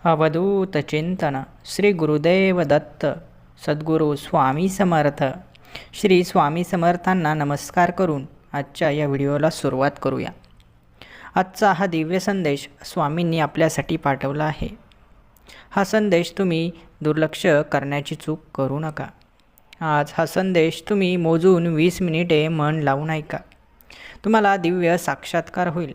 अवधूत चिंतन श्री गुरुदेव दत्त सद्गुरू स्वामी समर्थ. श्री स्वामी समर्थांना नमस्कार करून आजच्या या व्हिडिओला सुरुवात करूया. आजचा हा दिव्य संदेश स्वामींनी आपल्यासाठी पाठवला आहे. हा संदेश तुम्ही दुर्लक्ष करण्याची चूक करू नका. आज हा संदेश तुम्ही मोजून 20 मिनिटे मन लावून ऐका. तुम्हाला दिव्य साक्षात्कार होईल.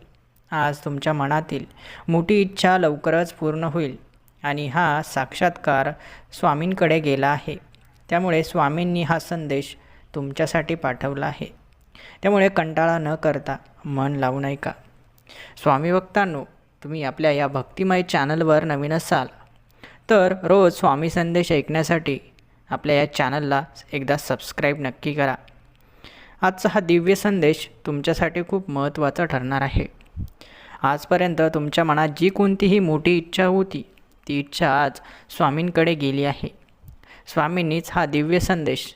आज तुमच्या मनातील मोठी इच्छा लवकरच पूर्ण होईल आणि हा साक्षात्कार स्वामींकडे गेला आहे. त्यामुळे स्वामींनी हा संदेश तुमच्यासाठी पाठवला आहे. त्यामुळे कंटाळा न करता मन लावून ऐका. स्वामी भक्तांनो, तुम्ही आपल्या या भक्तिमय चॅनलवर नवीन असाल तर रोज स्वामी संदेश ऐकण्यासाठी आपल्या या चॅनलला एकदा सबस्क्राईब नक्की करा. आजचा हा दिव्य संदेश तुमच्यासाठी खूप महत्त्वाचा ठरणार आहे. आजपर्यंत तुमच्या मनात जी कोणतीही मोठी इच्छा होती ती इच्छा आज स्वामींकडे गेली आहे. स्वामींनीच हा दिव्य संदेश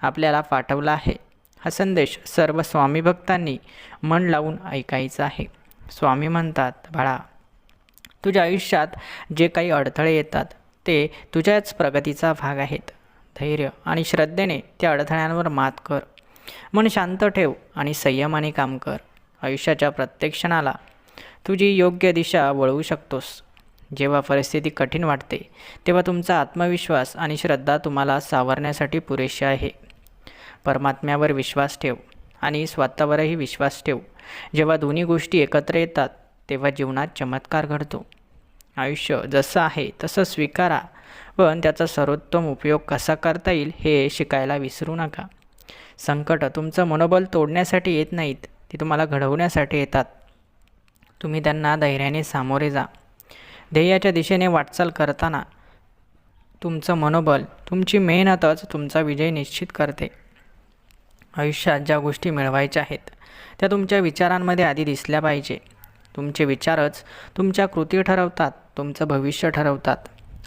आपल्याला पाठवला आहे. हा संदेश सर्व स्वामी भक्तांनी मन लावून ऐकायचा आहे. स्वामी म्हणतात, बाळा, तुझ्या आयुष्यात जे काही अडथळे येतात ते तुझ्याच प्रगतीचा भाग आहेत. धैर्य आणि श्रद्धेने त्या अडथळ्यांवर मात कर. मन शांत ठेव आणि संयमाने काम कर. आयुष्याच्या प्रत्येक क्षणाला तुझी योग्य दिशा वळवू शकतोस. जेव्हा परिस्थिती कठीण वाटते तेव्हा तुमचा आत्मविश्वास आणि श्रद्धा तुम्हाला सावरण्यासाठी पुरेशी आहे. परमात्म्यावर विश्वास ठेव आणि स्वतःवरही विश्वास ठेव. जेव्हा दोन्ही गोष्टी एकत्र येतात तेव्हा जीवनात चमत्कार घडतो. आयुष्य जसं आहे तसं स्वीकारा, पण त्याचा सर्वोत्तम उपयोग कसा करता येईल हे शिकायला विसरू नका. संकट तुमचं मनोबल तोडण्यासाठी येत नाहीत, ती तुम्हाला घडवण्यासाठी येतात. तुम्ही त्यांना धैर्याने सामोरे जा. ध्येयाच्या दिशेने वाटचाल करताना तुमचं मनोबल, तुमची मेहनतच तुमचा विजय निश्चित करते. आयुष्यात ज्या गोष्टी मिळवायच्या आहेत त्या तुमच्या विचारांमध्ये आधी दिसल्या पाहिजे. तुमचे विचारच तुमच्या कृती ठरवतात, तुमचं भविष्य ठरवतात.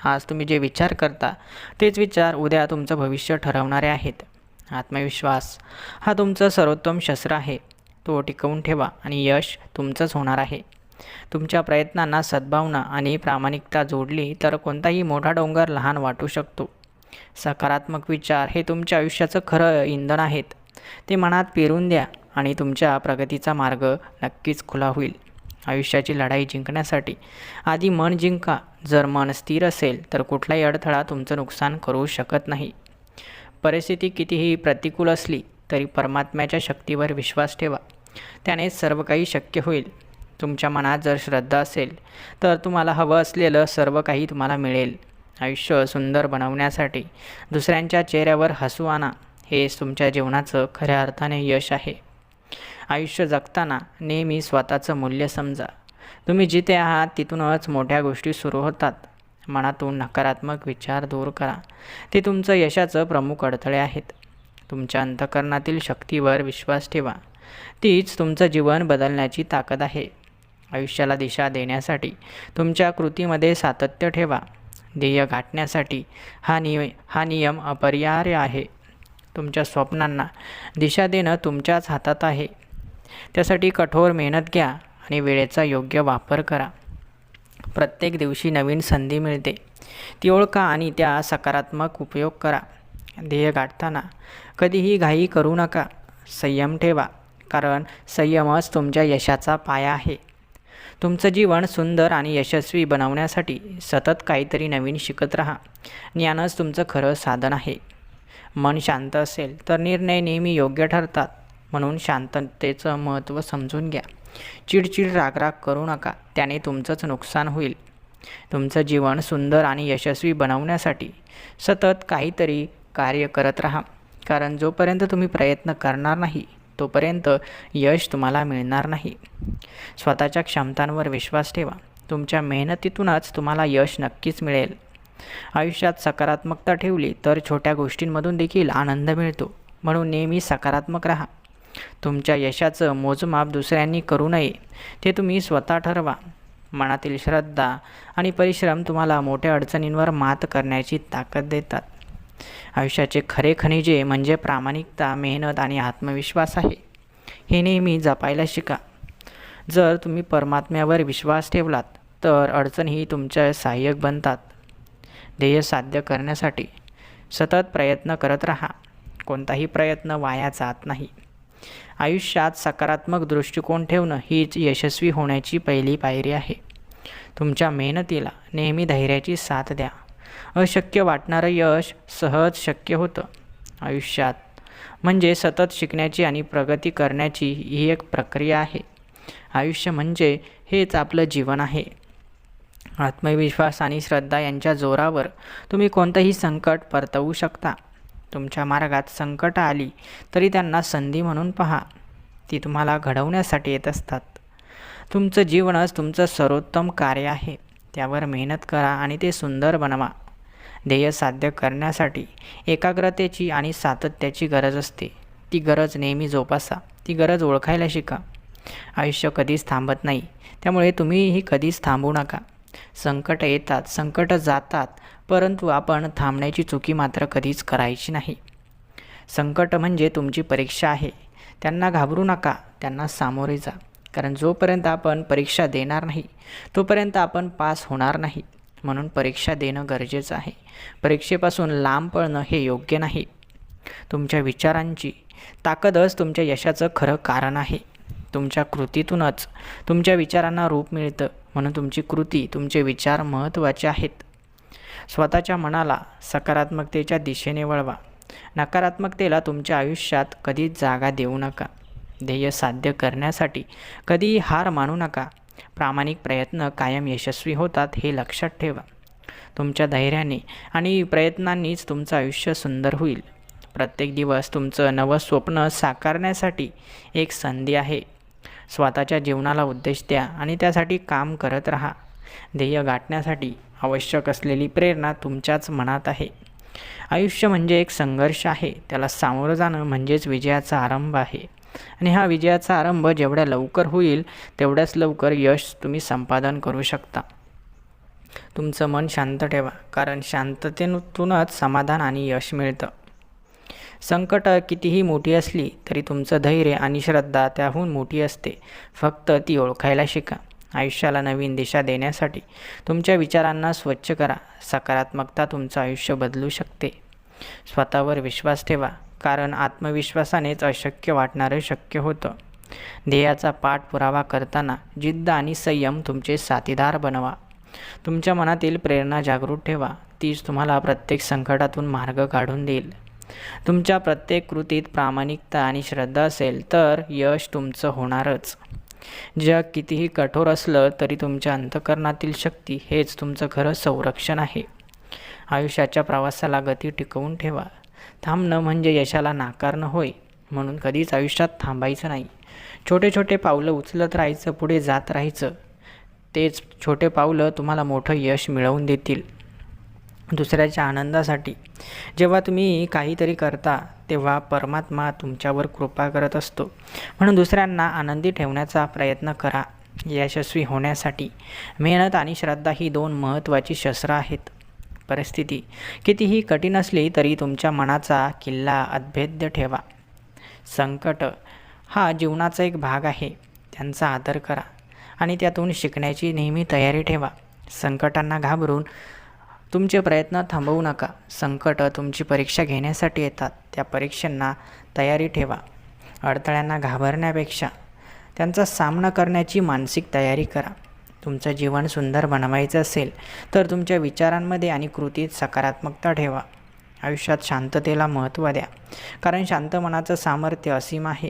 आज तुम्ही जे विचार करता तेच विचार उद्या तुमचं भविष्य ठरवणारे आहेत. आत्मविश्वास हा तुमचं सर्वोत्तम शस्त्र आहे. तो टिकवून ठेवा आणि यश तुमचंच होणार आहे. तुमच्या प्रयत्नांना सद्भावना आणि प्रामाणिकता जोडली तर कोणताही मोठा डोंगर लहान वाटू शकतो. सकारात्मक विचार हे तुमच्या आयुष्याचं खरं इंधन आहेत. ते मनात पेरून द्या आणि तुमच्या प्रगतीचा मार्ग नक्कीच खुला होईल. आयुष्याची लढाई जिंकण्यासाठी आधी मन जिंका. जर मन स्थिर असेल तर कुठलाही अडथळा तुमचं नुकसान करू शकत नाही. परिस्थिती कितीही प्रतिकूल असली तरी परमात्म्याच्या शक्तीवर विश्वास ठेवा. त्यानेच सर्व काही शक्य होईल. तुमच्या मनात जर श्रद्धा असेल तर तुम्हाला हवं असलेलं सर्व काही तुम्हाला मिळेल. आयुष्य सुंदर बनवण्यासाठी दुसऱ्यांच्या चेहऱ्यावर हसू आणा. हेच तुमच्या जीवनाचं खऱ्या अर्थाने यश आहे. आयुष्य जगताना नेहमी स्वतःचं मूल्य समजा. तुम्ही जिथे आहात तिथूनच मोठ्या गोष्टी सुरू होतात. मनातून नकारात्मक विचार दूर करा. ते तुमचं यशाचं प्रमुख अडथळे आहेत. तुमच्या अंतःकरणातील शक्तीवर विश्वास ठेवा. तीच तुमचं जीवन बदलण्याची ताकद आहे. आयुष्याला दिशा देण्यासाठी तुमच्या कृतीमध्ये सातत्य ठेवा. ध्येय गाठण्यासाठी हा नियम अपरिहार्य आहे. तुमच्या स्वप्नांना दिशा देणं तुमच्याच हातात आहे. त्यासाठी कठोर मेहनत घ्या आणि वेळेचा योग्य वापर करा. प्रत्येक दिवशी नवीन संधी मिळते, ती ओळखा आणि त्या सकारात्मक उपयोग करा. ध्येय गाठताना कधीही घाई करू नका. संयम ठेवा, कारण संयमच तुमच्या यशाचा पाया आहे. तुमचं जीवन सुंदर आणि यशस्वी बनवण्यासाठी सतत काहीतरी नवीन शिकत राहा. ज्ञानच तुमचं खरं साधन आहे. मन शांत असेल तर निर्णय नेहमी योग्य ठरतात. म्हणून शांततेचं महत्त्व समजून घ्या. चिडचिड रागराग करू नका, त्याने तुमचंच नुकसान होईल. तुमचं जीवन सुंदर आणि यशस्वी बनवण्यासाठी सतत काहीतरी कार्य करत राहा, कारण जोपर्यंत तुम्ही प्रयत्न करणार नाही तोपर्यंत यश तुम्हाला मिळणार नाही. स्वतःच्या क्षमतांवर विश्वास ठेवा. तुमच्या मेहनतीतूनच तुम्हाला यश नक्कीच मिळेल. आयुष्यात सकारात्मकता ठेवली तर छोट्या गोष्टींमधून देखील आनंद मिळतो. म्हणून नेहमी सकारात्मक राहा. तुमच्या यशाचं मोजमाप दुसऱ्यांनी करू नये, ते तुम्ही स्वतः ठरवा. मनातील श्रद्धा आणि परिश्रम तुम्हाला मोठ्या अडचणींवर मात करण्याची ताकद देतात. आयुष्याचे खरे खनिजे म्हणजे प्रामाणिकता, मेहनत आणि आत्मविश्वास आहे. हे नेहमी जपायला शिका. जर तुम्ही परमात्म्यावर विश्वास ठेवलात तर अडचणीही तुमच्या सहाय्यक बनतात. ध्येय साध्य करण्यासाठी सतत प्रयत्न करत राहा. कोणताही प्रयत्न वाया जात नाही. आयुष्यात सकारात्मक दृष्टिकोन ठेवणं हीच यशस्वी होण्याची पहिली पायरी आहे. तुमच्या मेहनतीला नेहमी धैर्याची साथ द्या. अशक्य वाटणारं यश सहज शक्य होतं. आयुष्यात म्हणजे सतत शिकण्याची आणि प्रगती करण्याची ही एक प्रक्रिया आहे. आयुष्य म्हणजे हेच आपलं जीवन आहे. आत्मविश्वास आणि श्रद्धा यांच्या जोरावर तुम्ही कोणतंही संकट परतवू शकता. तुमच्या मार्गात संकट आली तरी त्यांना संधी म्हणून पहा. ती तुम्हाला घडवण्यासाठी येत असतात. तुमचं जीवनच तुमचं सर्वोत्तम कार्य आहे. त्यावर मेहनत करा आणि ते सुंदर बनवा. ध्येय साध्य करण्यासाठी एकाग्रतेची आणि सातत्याची गरज असते. ती गरज नेहमी जोपासा. ती गरज ओळखायला शिका. आयुष्य कधीच थांबत नाही, त्यामुळे तुम्हीही कधीच थांबू नका. संकट येतात, संकट जातात, परंतु आपण थांबण्याची चुकी मात्र कधीच करायची नाही. संकट म्हणजे तुमची परीक्षा आहे. त्यांना घाबरू नका, त्यांना सामोरे जा. कारण जोपर्यंत आपण परीक्षा देणार नाही तोपर्यंत आपण पास होणार नाही. म्हणून परीक्षा देणं गरजेचं आहे. परीक्षेपासून लांब पळणं हे योग्य नाही. तुमच्या विचारांची ताकदच तुमच्या यशाचं खरं कारण आहे. तुमच्या कृतीतूनच तुमच्या विचारांना रूप मिळतं. म्हणून तुमची कृती, तुमचे विचार महत्त्वाचे आहेत. स्वतःच्या मनाला सकारात्मकतेच्या दिशेने वळवा. नकारात्मकतेला तुमच्या आयुष्यात कधीच जागा देऊ नका. ध्येय साध्य करण्यासाठी कधीही हार मानू नका. प्रामाणिक प्रयत्न कायम यशस्वी होतात हे लक्षात ठेवा. तुमच्या धैर्याने आणि प्रयत्नांनीच तुमचं आयुष्य सुंदर होईल. प्रत्येक दिवस तुमचं नवं स्वप्न साकारण्यासाठी एक संधी आहे. स्वतःच्या जीवनाला उद्देश द्या आणि त्यासाठी काम करत राहा. ध्येय गाठण्यासाठी आवश्यक असलेली प्रेरणा तुमच्याच मनात आहे. आयुष्य म्हणजे एक संघर्ष आहे. त्याला सामोरं जाणं म्हणजेच विजयाचा आरंभ आहे. आणि हा विजयाचा आरंभ जेवढ्या लवकर होईल तेवढ्याच लवकर यश तुम्ही संपादन करू शकता. तुमचं मन शांत ठेवा, कारण शांततेतूनच समाधान आणि यश मिळतं. संकट कितीही मोठी असली तरी तुमचं धैर्य आणि श्रद्धा त्याहून मोठी असते. फक्त ती ओळखायला शिका. आयुष्याला नवीन दिशा देण्यासाठी तुमच्या विचारांना स्वच्छ करा. सकारात्मकता तुमचं आयुष्य बदलू शकते. स्वतःवर विश्वास ठेवा, कारण आत्मविश्वासानेच अशक्य वाटणारं शक्य होतं. ध्येयाचा पाठपुरावा करताना जिद्द आणि संयम तुमचे साथीदार बनवा. तुमच्या मनातील प्रेरणा जागृत ठेवा. तीच तुम्हाला प्रत्येक संकटातून मार्ग काढून देईल. तुमच्या प्रत्येक कृतीत प्रामाणिकता आणि श्रद्धा असेल तर यश तुमचं होणारच. जग कितीही कठोर असलं तरी तुमच्या अंतःकरणातील शक्ती हेच तुमचं खरं संरक्षण आहे. आयुष्याच्या प्रवासाला गती टिकवून ठेवा. थांबणं म्हणजे यशाला नाकारणं होय. म्हणून कधीच आयुष्यात थांबायचं नाही. छोटे छोटे पावलं उचलत राहायचं, पुढे जात राहायचं. तेच छोटे पावलं तुम्हाला मोठं यश मिळवून देतील. दुसऱ्याच्या आनंदासाठी जेव्हा तुम्ही काहीतरी करता तेव्हा परमात्मा तुमच्यावर कृपा करत असतो. म्हणून दुसऱ्यांना आनंदी ठेवण्याचा प्रयत्न करा. यशस्वी होण्यासाठी मेहनत आणि श्रद्धा ही दोन महत्त्वाची शस्त्रं आहेत. परिस्थिती कितीही कठीण असली तरी तुमच्या मनाचा किल्ला अभेद्य ठेवा. संकट हा जीवनाचा एक भाग आहे. त्यांचा आदर करा आणि त्यातून शिकण्याची नेहमी तयारी ठेवा. संकटांना घाबरून तुमचे प्रयत्न थांबवू नका. संकट तुमची परीक्षा घेण्यासाठी येतात. त्या परीक्षांना तयारी ठेवा. अडथळ्यांना घाबरण्यापेक्षा त्यांचा सामना करण्याची मानसिक तयारी करा. तुमचं जीवन सुंदर बनवायचं असेल तर तुमच्या विचारांमध्ये आणि कृतीत सकारात्मकता ठेवा. आयुष्यात शांततेला महत्त्व द्या, कारण शांत मनाचं सामर्थ्य असीम आहे.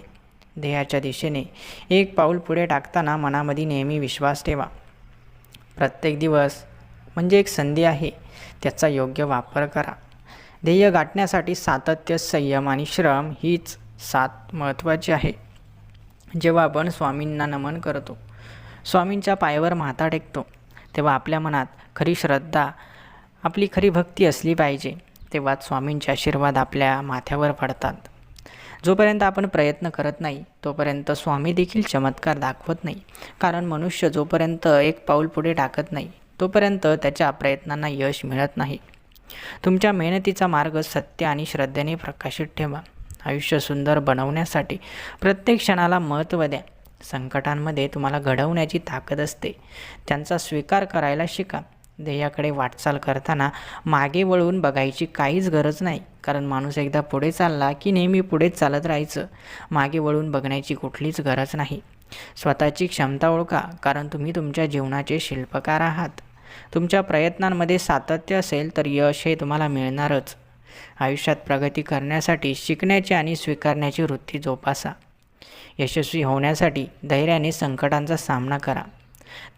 ध्येयाच्या दिशेने एक पाऊल पुढे टाकताना मनामध्ये नेहमी विश्वास ठेवा. प्रत्येक दिवस म्हणजे एक संधी आहे. त्याचा योग्य वापर करा. ध्येय गाठण्यासाठी सातत्य, संयम आणि श्रम हीच सात महत्त्वाची आहे. जेव्हा आपण स्वामींना नमन करतो, स्वामींच्या पायावर माथा टेकतो, तेव्हा आपल्या मनात खरी श्रद्धा, आपली खरी भक्ती असली पाहिजे. तेव्हाच स्वामींचे आशीर्वाद आपल्या माथ्यावर पडतात. जोपर्यंत आपण प्रयत्न करत नाही तोपर्यंत स्वामी देखील चमत्कार दाखवत नाही. कारण मनुष्य जोपर्यंत एक पाऊल पुढे टाकत नाही तोपर्यंत त्याच्या प्रयत्नांना यश मिळत नाही. तुमच्या मेहनतीचा मार्ग सत्य आणि श्रद्धेने प्रकाशित ठेवा. आयुष्य सुंदर बनवण्यासाठी प्रत्येक क्षणाला महत्त्व द्या. संकटांमध्ये तुम्हाला घडवण्याची ताकद असते. त्यांचा स्वीकार करायला शिका. ध्येयाकडे वाटचाल करताना मागे वळून बघायची काहीच गरज नाही, कारण माणूस एकदा पुढे चालला की नेहमी पुढेच चालत राहायचं. मागे वळून बघण्याची कुठलीच गरज नाही. स्वतःची क्षमता ओळखा, कारण तुम्ही तुमच्या जीवनाचे शिल्पकार आहात. तुमच्या प्रयत्नांमध्ये सातत्य असेल तर यश हे तुम्हाला मिळणारच. आयुष्यात प्रगती करण्यासाठी शिकण्याची आणि स्वीकारण्याची वृत्ती जोपासा. यशस्वी होण्यासाठी धैर्याने संकटांचा सामना करा.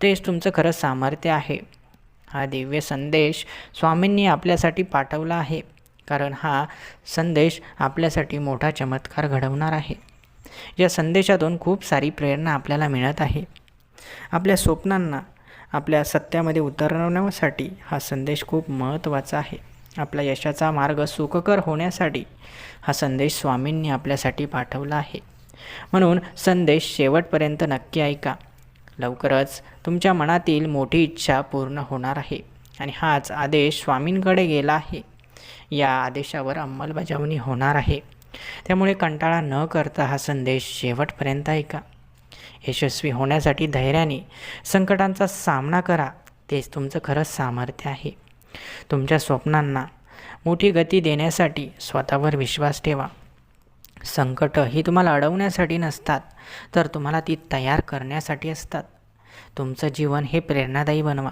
तेच तुमचं खरं सामर्थ्य आहे. हा दिव्य संदेश स्वामींनी आपल्यासाठी पाठवला आहे, कारण हा संदेश आपल्यासाठी मोठा चमत्कार घडवणार आहे. या संदेशातून खूप सारी प्रेरणा आपल्याला मिळत आहे. आपल्या स्वप्नांना आपल्या सत्यामध्ये उतरवण्यासाठी हा संदेश खूप महत्त्वाचा आहे. आपल्या यशाचा मार्ग सुखकर होण्यासाठी हा संदेश स्वामींनी आपल्यासाठी पाठवला आहे. म्हणून संदेश शेवटपर्यंत नक्की ऐका. लवकरच तुमच्या मनातील मोठी इच्छा पूर्ण होणार आहे आणि हाच आदेश स्वामींकडे गेला आहे. या आदेशावर अंमलबजावणी होणार आहे. त्यामुळे कंटाळा न करता हा संदेश शेवटपर्यंत ऐका. यशस्वी होण्यासाठी धैर्याने संकटांचा सामना करा. तेच तुमचं खरं सामर्थ्य आहे. तुमच्या स्वप्नांना मोठी गती देण्यासाठी स्वतःवर विश्वास ठेवा. संकट ही तुम्हाला अडवण्यासाठी नसतात, तर तुम्हाला ती तयार करण्यासाठी असतात. तुमचं जीवन हे प्रेरणादायी बनवा,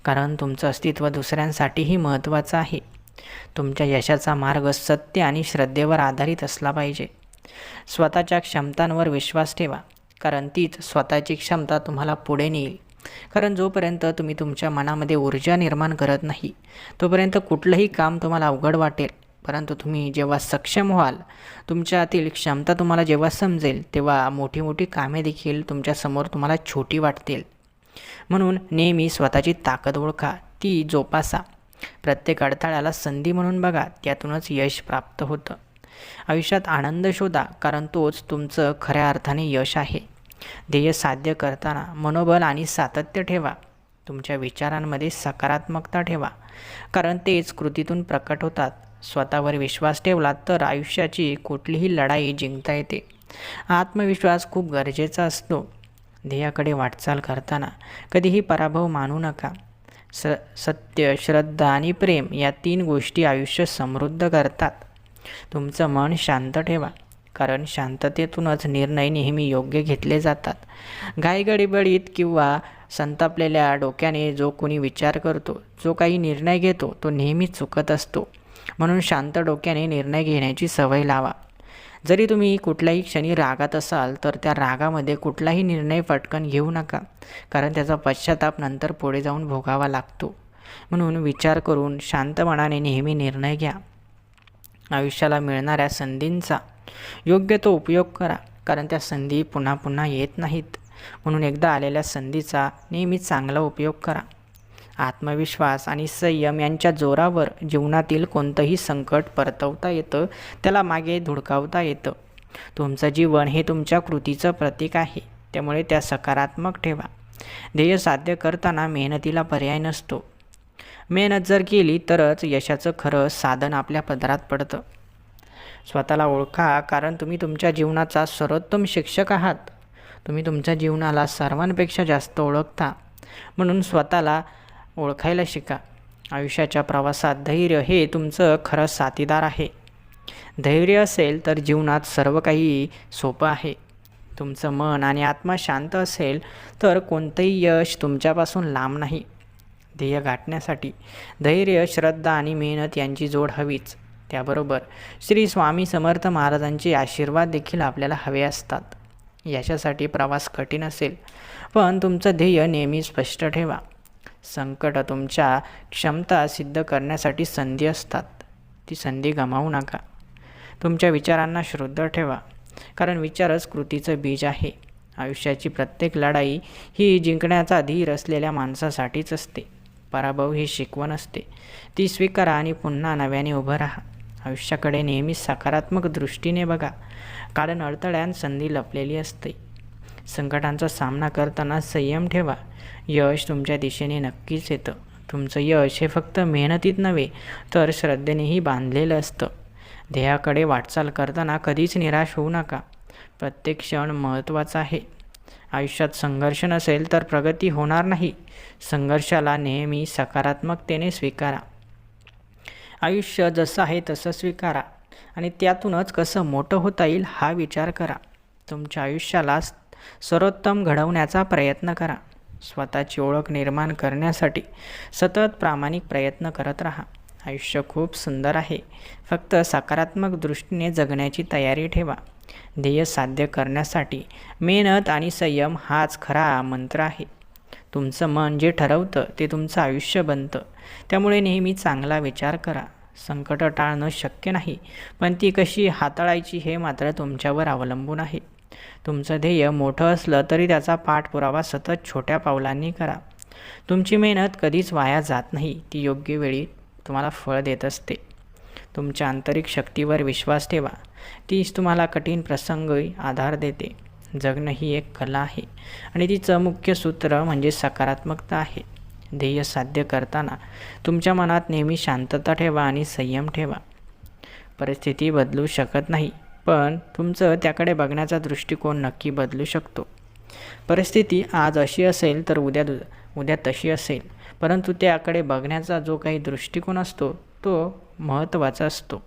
कारण तुमचं अस्तित्व दुसऱ्यांसाठीही महत्त्वाचं आहे. तुमच्या यशाचा मार्ग सत्य आणि श्रद्धेवर आधारित असला पाहिजे. स्वतःच्या क्षमतांवर विश्वास ठेवा, कारण तीच स्वतःची क्षमता तुम्हाला पुढे नेईल. कारण जोपर्यंत तुम्ही तुमच्या मनामध्ये ऊर्जा निर्माण करत नाही, तोपर्यंत कुठलंही काम तुम्हाला अवघड वाटेल. परंतु तुम्ही जेव्हा सक्षम व्हाल, तुमच्यातील क्षमता तुम्हाला जेव्हा समजेल, तेव्हा मोठी मोठी कामे देखील तुमच्यासमोर तुम्हाला छोटी वाटतील. म्हणून नेहमी स्वतःची ताकद ओळखा, ती जोपासा. प्रत्येक अडथळ्याला संधी म्हणून बघा, त्यातूनच यश प्राप्त होतं. आयुष्यात आनंद शोधा, कारण तोच तुमचं खऱ्या अर्थाने यश आहे. ध्येय साध्य करताना मनोबल आणि सातत्य ठेवा. तुमच्या विचारांमध्ये सकारात्मकता ठेवा, कारण तेच कृतीतून प्रकट होतात. स्वतःवर विश्वास ठेवला तर आयुष्याची कुठलीही लढाई जिंकता येते. आत्मविश्वास खूप गरजेचा असतो. ध्येयाकडे वाटचाल करताना कधीही पराभव मानू नका. सत्य, श्रद्धा आणि प्रेम या 3 गोष्टी आयुष्य समृद्ध करतात. तुमचं मन शांत ठेवा, कारण शांततेतूनच निर्णय नेहमी योग्य घेतले जातात. घाईगडबडीत किंवा संतापलेल्या डोक्याने जो कोणी विचार करतो, जो काही निर्णय घेतो, तो नेहमी चुकत असतो. म्हणून शांत डोक्याने निर्णय घेण्याची सवय लावा. जरी तुम्ही कुठल्याही क्षणी रागात असाल, तर त्या रागामध्ये कुठलाही निर्णय पटकन घेऊ नका, कारण त्याचा पश्चाताप नंतर पुढे जाऊन भोगावा लागतो. म्हणून विचार करून शांत मनाने नेहमी निर्णय घ्या. आयुष्याला मिळणाऱ्या संधींचा योग्य तो उपयोग करा, कारण त्या संधी पुन्हा पुन्हा येत नाहीत. म्हणून एकदा आलेल्या संधीचा नेहमी चांगला उपयोग करा. आत्मविश्वास आणि संयम यांच्या जोरावर जीवनातील कोणतंही संकट परतवता येतं, त्याला मागे धुडकावता येतं. तुमचं जीवन हे तुमच्या कृतीचं प्रतीक आहे, त्यामुळे त्या सकारात्मक ठेवा. ध्येय साध्य करताना मेहनतीला पर्याय नसतो. मेहनत जर केली तरच यशाचं खरं साधन आपल्या पदरात पडतं. स्वतःला ओळखा, कारण तुम्ही तुमच्या जीवनाचा सर्वोत्तम शिक्षक आहात. तुम्ही तुमच्या जीवनाला सर्वांपेक्षा जास्त ओळखता, म्हणून स्वतःला ओळखायला शिका. आयुष्याच्या प्रवासात धैर्य हे तुमचं खरं साथीदार आहे. धैर्य असेल तर जीवनात सर्व काही सोपं आहे. तुमचं मन आणि आत्मा शांत असेल तर कोणतंही यश तुमच्यापासून लांब नाही. ध्येय गाठण्यासाठी धैर्य, श्रद्धा आणि मेहनत यांची जोड हवीच. त्याबरोबर श्री स्वामी समर्थ महाराजांचे आशीर्वाद देखील आपल्याला हवे असतात. यशासाठी प्रवास कठीण असेल, पण तुमचं ध्येय नेहमी स्पष्ट ठेवा. संकट तुमच्या क्षमता सिद्ध करण्यासाठी संधी असतात. ती संधी गमावू नका. तुमच्या विचारांना शुद्ध ठेवा, कारण विचारच कृतीचं बीज आहे. आयुष्याची प्रत्येक लढाई ही जिंकण्याचा धीर असलेल्या माणसासाठीच असते. पराभव ही शिकवण असते, ती स्वीकारा आणि पुन्हा नव्याने उभं राहा. आयुष्याकडे नेहमी सकारात्मक दृष्टीने बघा, कारण अडथळ्यात संधी लपलेली असते. संकटांचा सामना करताना संयम ठेवा. यश तुमच्या दिशेने नक्कीच येतं. तुमचं यश हे फक्त मेहनतीत नव्हे, तर श्रद्धेनेही बांधलेलं असतं. ध्येयाकडे वाटचाल करताना कधीच निराश होऊ नका. प्रत्येक क्षण महत्त्वाचा आहे. आयुष्यात संघर्ष नसेल तर प्रगती होणार नाही. संघर्षाला नेहमी सकारात्मकतेने स्वीकारा. आयुष्य जसं आहे तसं स्वीकारा आणि त्यातूनच कसं मोठं होता येईल हा विचार करा. तुमच्या आयुष्याला सर्वोत्तम घडवण्याचा प्रयत्न करा. स्वतःची ओळख निर्माण करण्यासाठी सतत प्रामाणिक प्रयत्न करत राहा. आयुष्य खूप सुंदर आहे. फक्त सकारात्मक दृष्टीने जगण्याची तयारी ठेवा. ध्येय साध्य करण्यासाठी मेहनत आणि संयम हाच खरा मंत्र आहे. तुमचं मन जे ठरवतं ते तुमचं आयुष्य बनतं. त्यामुळे नेहमी चांगला विचार करा. संकट टाळणं शक्य नाही, पण ती कशी हाताळायची हे मात्र तुमच्यावर अवलंबून आहे. तुमचं ध्येय मोठं असलं तरी त्याचा पाठपुरावा सतत छोट्या पावलांनी करा. तुमची मेहनत कधीच वाया जात नाही. ती योग्य वेळी तुम्हाला फळ देत असते. तुमच्या आंतरिक शक्तीवर विश्वास ठेवा. तीच तुम्हाला कठीण प्रसंगी आधार देते. जगणं ही एक कला आहे आणि तिचं मुख्य सूत्र म्हणजे सकारात्मकता आहे. ध्येय साध्य करताना तुमच्या मनात नेहमी शांतता ठेवा आणि संयम ठेवा. परिस्थिती बदलू शकत नाही, पण तुमचं त्याकडे बघण्याचा दृष्टिकोन नक्की बदलू शकतो. परिस्थिती आज अशी असेल तर उद्या तशी असेल, परंतु त्याकडे बघण्याचा जो काही दृष्टिकोन असतो तो महत्त्वाचा असतो.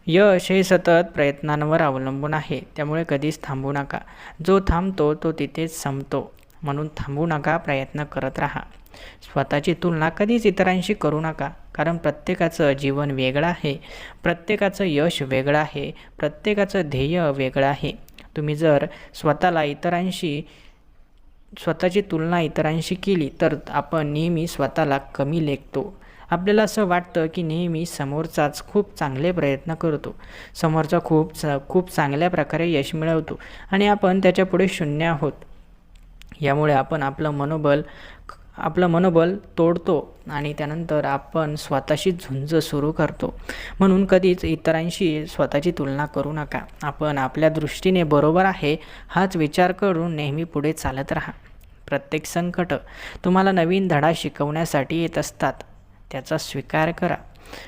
यश हे सतत प्रयत्नांवर अवलंबून आहे. त्यामुळे कधीच थांबू नका. जो थांबतो तो तिथेच संपतो. म्हणून थांबू नका, प्रयत्न करत राहा. स्वतःची तुलना कधीच इतरांशी करू नका, कारण प्रत्येकाचं जीवन वेगळं आहे. प्रत्येकाचं यश वेगळं आहे. प्रत्येकाचं ध्येय वेगळं आहे. तुम्ही जर स्वतःची तुलना इतरांशी केली तर आपण नेहमी स्वतःला कमी लेखतो. आपल्याला असं वाटतं की नेहमी समोरचाच खूप चांगले प्रयत्न करतो, समोरचा खूप चांगल्या प्रकारे यश मिळवतो आणि आपण त्याच्यापुढे शून्य आहोत. यामुळे आपण आपलं मनोबल तोडतो आणि त्यानंतर आपण स्वतःशी झुंज सुरू करतो. म्हणून कधीच इतरांशी स्वतःची तुलना करू नका. आपण आपल्या दृष्टीने बरोबर आहे हाच विचार करून नेहमी पुढे चालत राहा. प्रत्येक संकट तुम्हाला नवीन धडा शिकवण्यासाठी येत असतात. त्याचा स्वीकार करा.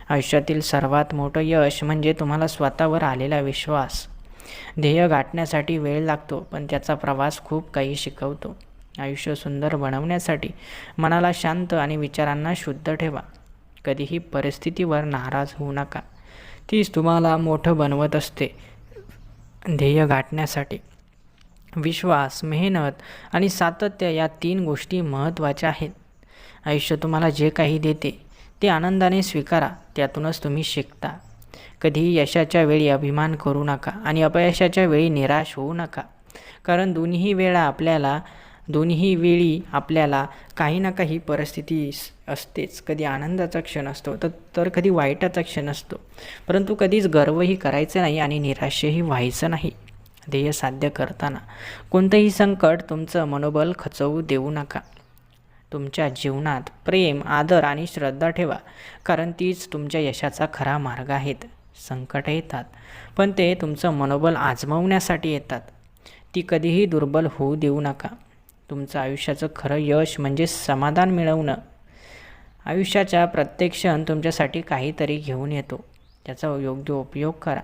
आयुष्यातील सर्वात मोठं यश म्हणजे तुम्हाला स्वतःवर आलेला विश्वास. ध्येय गाठण्यासाठी वेळ लागतो, पण त्याचा प्रवास खूप काही शिकवतो. आयुष्य सुंदर बनवण्यासाठी मनाला शांत आणि विचारांना शुद्ध ठेवा. कधीही परिस्थितीवर नाराज होऊ नका. तीच तुम्हाला मोठं बनवत असते. ध्येय गाठण्यासाठी विश्वास, मेहनत आणि सातत्य या 3 गोष्टी महत्त्वाच्या आहेत. आयुष्य तुम्हाला जे काही देते ते आनंदाने स्वीकारा. त्यातूनच तुम्ही शिकता. कधीही यशाच्या वेळी अभिमान करू नका आणि अपयशाच्या वेळी निराश होऊ नका, कारण दोन्ही वेळी आपल्याला काही ना काही परिस्थिती असतेच. कधी आनंदाचा क्षण असतो तर कधी वाईटाचा क्षण असतो, परंतु कधीच गर्वही करायचं नाही आणि निराशही व्हायचं नाही. ध्येय साध्य करताना कोणतंही संकट तुमचं मनोबल खचवू देऊ नका. तुमच्या जीवनात प्रेम, आदर आणि श्रद्धा ठेवा, कारण तीच तुमच्या यशाचा खरा मार्ग आहेत. संकट येतात, पण ते तुमचं मनोबल आजमावण्यासाठी येतात. ती कधीही दुर्बल होऊ देऊ नका. तुमचं आयुष्याचं खरं यश म्हणजे समाधान मिळवणं. आयुष्याच्या प्रत्येक क्षण तुमच्यासाठी काहीतरी घेऊन येतो. त्याचा योग्य उपयोग करा.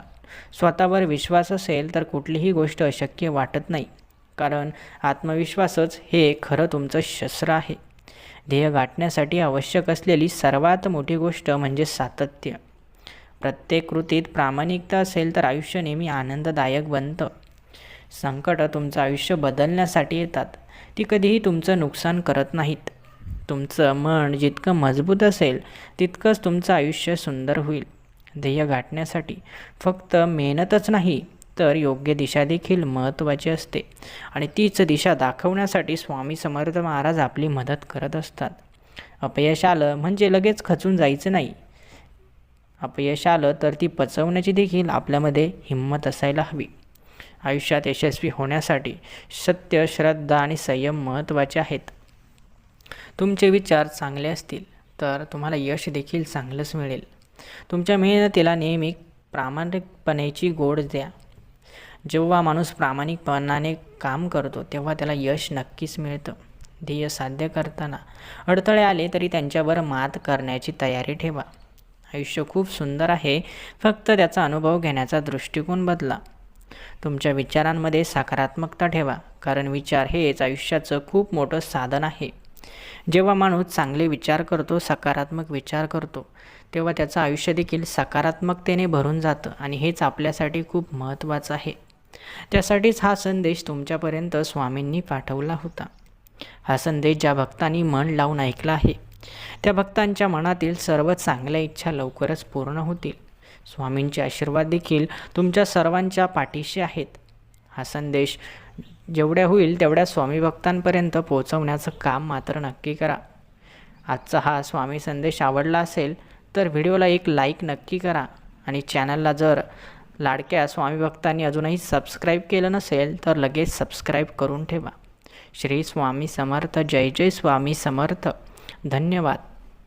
स्वतःवर विश्वास असेल तर कुठलीही गोष्ट अशक्य वाटत नाही, कारण आत्मविश्वासच हे खरं तुमचं शस्त्र आहे. ध्येय गाठण्यासाठी आवश्यक असलेली सर्वात मोठी गोष्ट म्हणजे सातत्य. प्रत्येक कृतीत प्रामाणिकता असेल तर आयुष्य नेहमी आनंददायक बनतं. संकट तुमचं आयुष्य बदलण्यासाठी येतात. ती कधीही तुमचं नुकसान करत नाहीत. तुमचं मन जितकं मजबूत असेल तितकंच तुमचं आयुष्य सुंदर होईल. ध्येय गाठण्यासाठी फक्त मेहनतच नाही तर योग्य दिशा देखील महत्त्वाची असते आणि तीच दिशा दाखवण्यासाठी स्वामी समर्थ महाराज आपली मदत करत असतात. अपयश आलं म्हणजे लगेच खचून जायचं नाही. अपयश आलं तर ती पचवण्याची देखील आपल्यामध्ये हिंमत असायला हवी. आयुष्यात यशस्वी होण्यासाठी सत्य, श्रद्धा आणि संयम महत्त्वाचे आहेत. तुमचे विचार चांगले असतील तर तुम्हाला यश देखील चांगलंच मिळेल. तुमच्या मेहनतीला नेहमी प्रामाणिकपणेची गोड द्या. जेव्हा माणूस प्रामाणिकपणाने काम करतो तेव्हा त्याला यश नक्कीच मिळतं. ध्येय साध्य करताना अडथळे आले तरी त्यांच्यावर मात करण्याची तयारी ठेवा. आयुष्य खूप सुंदर आहे, फक्त त्याचा अनुभव घेण्याचा दृष्टिकोन बदला. तुमच्या विचारांमध्ये सकारात्मकता ठेवा, कारण विचार हेच आयुष्याचं खूप मोठं साधन आहे. जेव्हा माणूस चांगले विचार करतो, सकारात्मक विचार करतो, तेव्हा त्याचं आयुष्य देखील सकारात्मकतेने भरून जातं आणि हेच आपल्यासाठी खूप महत्त्वाचं आहे. त्यासाठीच हा संदेश तुमच्यापर्यंत स्वामींनी पाठवला होता. हा संदेश ज्या भक्तांनी मन लावून ऐकला आहे, त्या भक्तांच्या मनातील सर्व चांगल्या इच्छा लवकरच पूर्ण होतील. स्वामींचे आशीर्वाद देखील तुमच्या सर्वांच्या पाठीशी आहेत. हा संदेश जेवढ्या होईल तेवढ्या स्वामी भक्तांपर्यंत पोहोचवण्याचं काम मात्र नक्की करा. आजचा हा स्वामी संदेश आवडला असेल तर व्हिडिओला एक लाईक नक्की करा आणि चॅनलला जर लाडक्या स्वामी भक्तांनी अजूनही सबस्क्राईब केलं नसेल तर लगेच सबस्क्राईब करून ठेवा. श्री स्वामी समर्थ. जय जय स्वामी समर्थ. धन्यवाद.